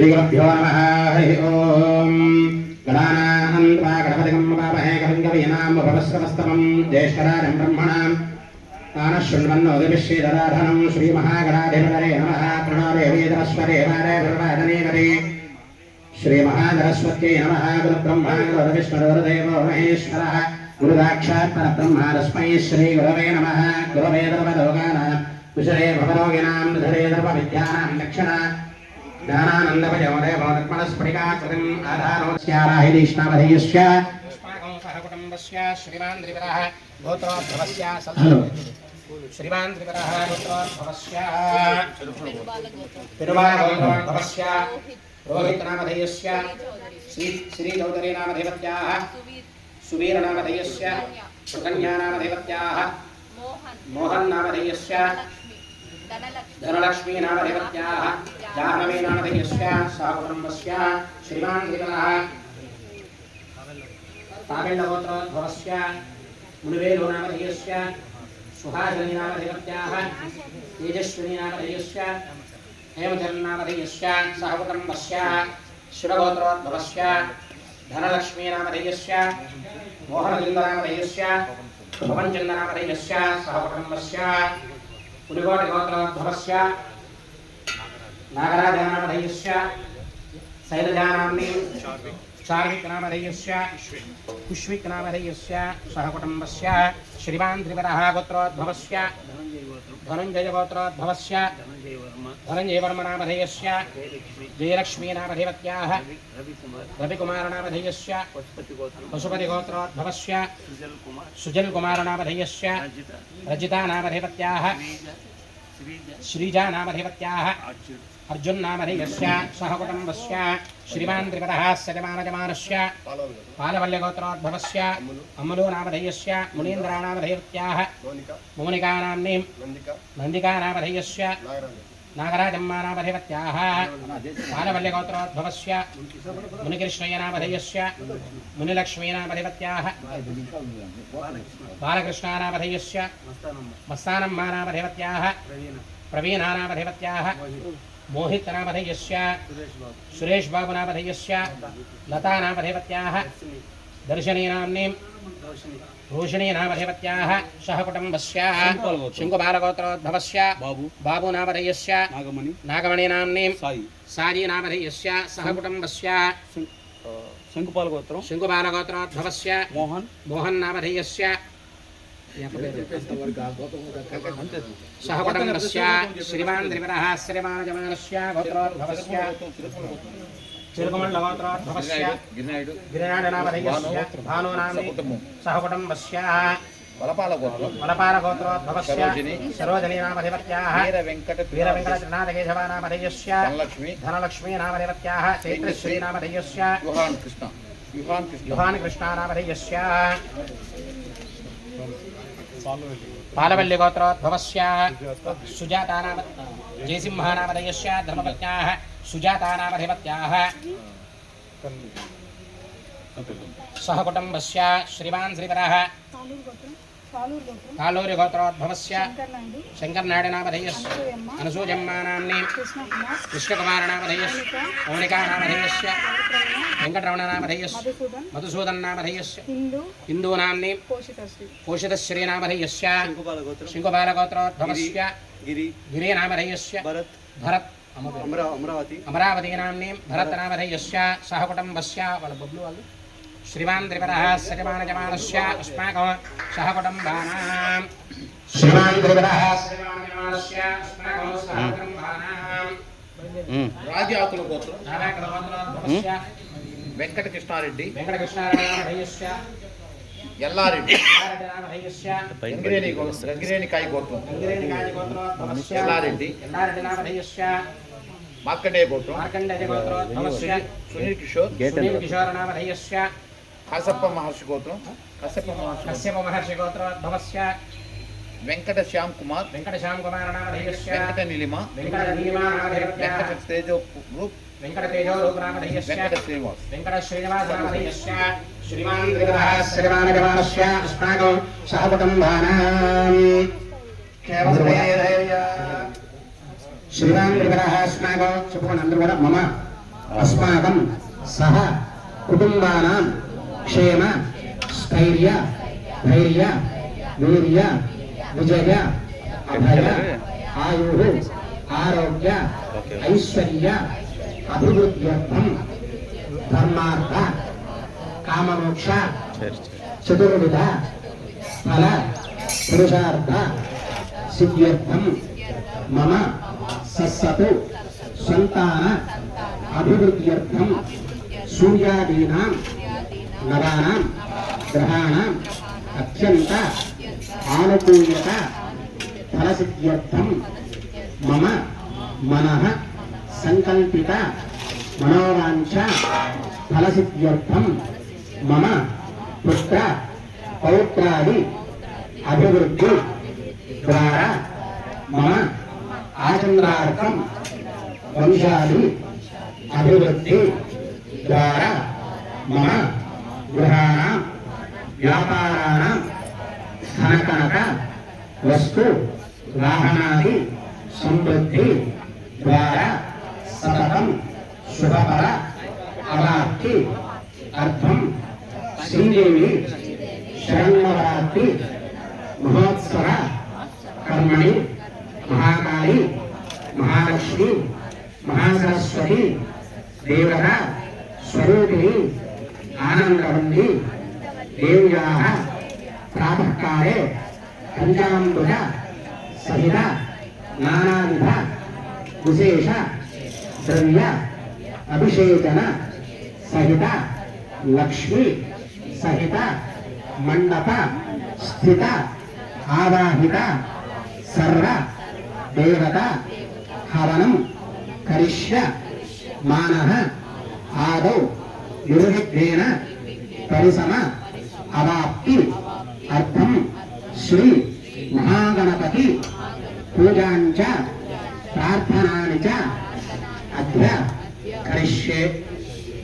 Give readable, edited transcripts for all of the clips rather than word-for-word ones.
श्रीगुरुभ्यो नमः हरिः ओम् गणानां त्वा गणपतिं पावहे कविं कवीनां भवस्वस्तमं ज्येष्ठराजं ब्रह्मणां तानः शृण्वन्नोदिभिश्रीदराधनं श्रीमहागणाधिपतये नमः प्रणोदेवीधरस्वदेवारे गुरुवादनेकरे श्रीमहाधरस्वत्यै नमः गुरुब्रह्मा गुरुविष्णुर्देवो महेश्वरः गुरुसाक्षात् परब्रह्म तस्मै श्रीगुरवे नमः गुरवे सर्वलोकानां विषये भवरोगिणां धरे सर्वविद्यानां दक्षिणा ज्ञानानन्दमयोदेवो लक्ष्मणस्फटिकाकृतिम् आधारोस्याराहिरीष्णावधेयस्य सहकुटुम्बस्य श्रीमान् त्रिपुरः गोत्रोद्भवस्य श्रीमान् त्रिपुरः गोत्रोद्भवस्य तिरुवागोत्रोद्भवस्य रोहितनामधेयस्य श्रीचौधरीनामधेवत्याः सुवीरनामधेयस्य सुकन्यानामधेवत्याः मोहन्नामधेयस्य धनलक्ष्मी नामधेवत्याः जाह्नवी नामधेयस्य सहकुटुम्बस्य श्रीमान् त्रिपुरः तामिळगोत्रोद्भवस्य मुनिवेलो नामधेयस्य सुहासिनी नामधेवत्याः तेजस्विनी नामधेयस्य हेमचन्द्रनामधेयस्य सहकुटुम्बस्य शिवगोत्रोद्भवस्य धनलक्ष्मी नामधेयस्य मोहनलिङ्गनामधेयस्य भवनचन्द्रनामधेयस्य सहकुटुम्बस्य पुलिकोटिगोत्रोद्भवस्य नागराजनामधेयस्य शैलजानाम्नी चार्विकनामधेयस्य पुष्विकनामधेयस्य सहकुटुम्बस्य श्रीमान् त्रिपुरः गोत्रोद्भवस्य धनञ्जयगोत्रोद्भवस्य धनञ्जयवर्मनामधेयस्य जयलक्ष्मीनामधेवत्याः रविकुमारनामधेयस्य पशुपतिगोत्रोद्भवस्य सुजलकुमारनामधेयस्य रजितानामधेवत्याः श्रीजानामधेवत्याः अर्जुननामधेयस्य सहकुटुम्बस्य श्रीमान् त्रिपुरः सजमानजमानस्य पालवल्यगोत्रोद्भवस्य अमलोनामधेयस्य मुनीन्द्रानामधेवत्याः मोनिकानाम्नीं नन्दिकानामधेयस्य नागराजम्मानामधेवत्याः पालवल्यगोत्रोद्भवस्य मुनिकृष्णय्यनामधेयस्य मुनिलक्ष्मीनामधेवत्याः बालकृष्णानामधेयस्य मस्तानम्मानामधेवत्याः प्रवीणानामधेवत्याः मोहितनामधेयस्य सुरेश बाबुनामधेयस्य लतानामधेवत्याः दर्शनीनाम्नीं रोहिणीनामधेवत्याः सहकुटुम्बस्य शङ्कुबालगोत्रोद्भवस्य बाबुनामधेयस्य नागमणीनाम्नीं सायीनामधेयस्य सहकुटुम्बस्य शङ्कुबालगोत्रोद्भवस्य मोहन्नामधेयस्य सहकुटुम्बस्य श्रीमान् त्रिपुरः श्रीमानजमानस्य गोत्रोद्भवस्य चिरुकुमण्डलगोत्रोद्भवस्य गिरिनाडनामधेयस्य भानुनाम्नी सहकुटुम्बस्य वलपालगोत्रोद्भवस्य सरोजनीनामधेवत्याः वीरवेङ्कटनाथकेशवानामधेयस्य धनलक्ष्मीनामधेवत्याः चैत्रश्रीनामधेयस्य युहानकृष्णानामधेयस्य पालवल्यगोत्रोद्भवस्य सुजातानाम जयसिंहानामधेयस्य धर्मपत्न्याः सुजातानामधेवत्याः सहकुटुम्बस्य श्रीमान् श्रीवरः कालूरिगोत्रोद्भवस्य शङ्करनाडनामधेयस्य अनुसूजम्मानाम्नीं कृष्णकुमारनामधेयस्य मौनिकानामधेयस्य वेङ्कटरमणनामधेयस्य मधुसूदननामधेयस्य हिन्दूनाम्नीं पोषितश्रीनामधेयस्य शङ्कुबालगोत्रोद्भवस्य गिरिनामधेयस्य भरत् अमरावतीनाम्नीं भरतनामधेयस्य सहकुटुम्बस्य श्रीमान् त्रिपुरः सजमानजमानस्य अस्माकं सहकुटुम्बानां श्रीमान् त्रिपुरः सजमानजमानस्य अस्माकं सहकुटुम्बानां రాజాకుల గోత్రం వెంకటకృష్ణారెడ్డి వెంకటకృష్ణారెడ్డి ఎల్లారెడ్డి గంగిరేనికాయ గోత్రం ఎల్లారెడ్డి మార్కండేయ గోత్రం సునీల్ కిషోర్ కాసప్ప మహర్షి గోత్రం కశ్యప మహర్షి గోత్రోద్భవस्य వెంకట శ్యామ్ కుమార్ నామధేయस्य వెంకట నీలిమ వెంకట తేజో గ్రూప్ నామధేయस्य వెంకట శ్రీనివాస నామధేయस्य श्रीमान् त्रिपुरः श्रीमानजमानस्य अस्माकं सहकुटुम्बानां श्रीमान् त्रिपुरः अस्माकं सुपुनन्द्रवद मम अस्माकं सह कुटुंबानां क्षेम स्थैर्य धैर्य वीर्य विजय अभय आयुः आरोग्य ऐश्वर्य अभिवृद्ध्यर्थं धर्मार्थ काममोक्ष चतुर्विध फल पुरुषार्थ सिद्ध्यर्थं मम सत्सतु संतान अभिवृद्ध्यर्थं सूर्यादीनां नवानां ग्रहाणां अत्यंत आनुकूल्यता फलसिद्ध्यर्थं मम मनः संकल्पित मनोवांछा फलसिद्ध्यर्थं मम पुत्र पौत्रादि अभिवृद्धि द्वारा मम आचंद्रार्थं वंशादि अभिवृद्धि द्वारा मम गृहाणां व्यापाराणां धनकनक वस्तु वाहनादि समृद्धि द्वारा सततं शुभफल अवाप्ति अर्थं श्रीदेवी शरण्यवरात्रि महोत्सव कर्मणि महाकाली महालक्ष्मी महासरस्वती देवता स्वरूपिणी आनंदवल्ली देव्याः प्रातःकाले पंचामृत सहित नानाविध विशेष द्रव्य अभिषेचन सहित लक्ष्मी सहित मंडप स्थित आवाहित सर्व देवता हवनं करिष्य मानः आदौ निर्विघ्नेन परिसम अवाप्ति अर्थं श्री महागणपति पूजाञ्च प्रार्थनानि च अद्य करिष्ये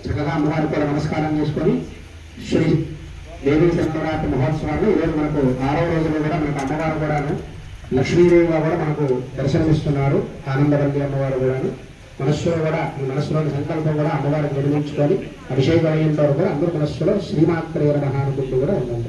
చక్కగా అమ్మవారికి కూడా నమస్కారం చేసుకొని శ్రీ దేవీ శరణవరాత్రి మహోత్సవాన్ని ఈరోజు మనకు 6వ రోజులో కూడా మనకు అమ్మవారు కూడాను లక్ష్మీదేవిగా కూడా మనకు దర్శనమిస్తున్నారు. ఆనందవల్లి అమ్మవారు కూడాను మనస్సులో కూడా మీ మనస్సులోని సంకల్పం కూడా అమ్మవారికి నిర్మించుకొని అభిషేకం అయ్యేంత వరకు కూడా అందరూ మనస్సులో శ్రీమాత్రేయ నమః అనుకుంటూ కూడా ఉందండి.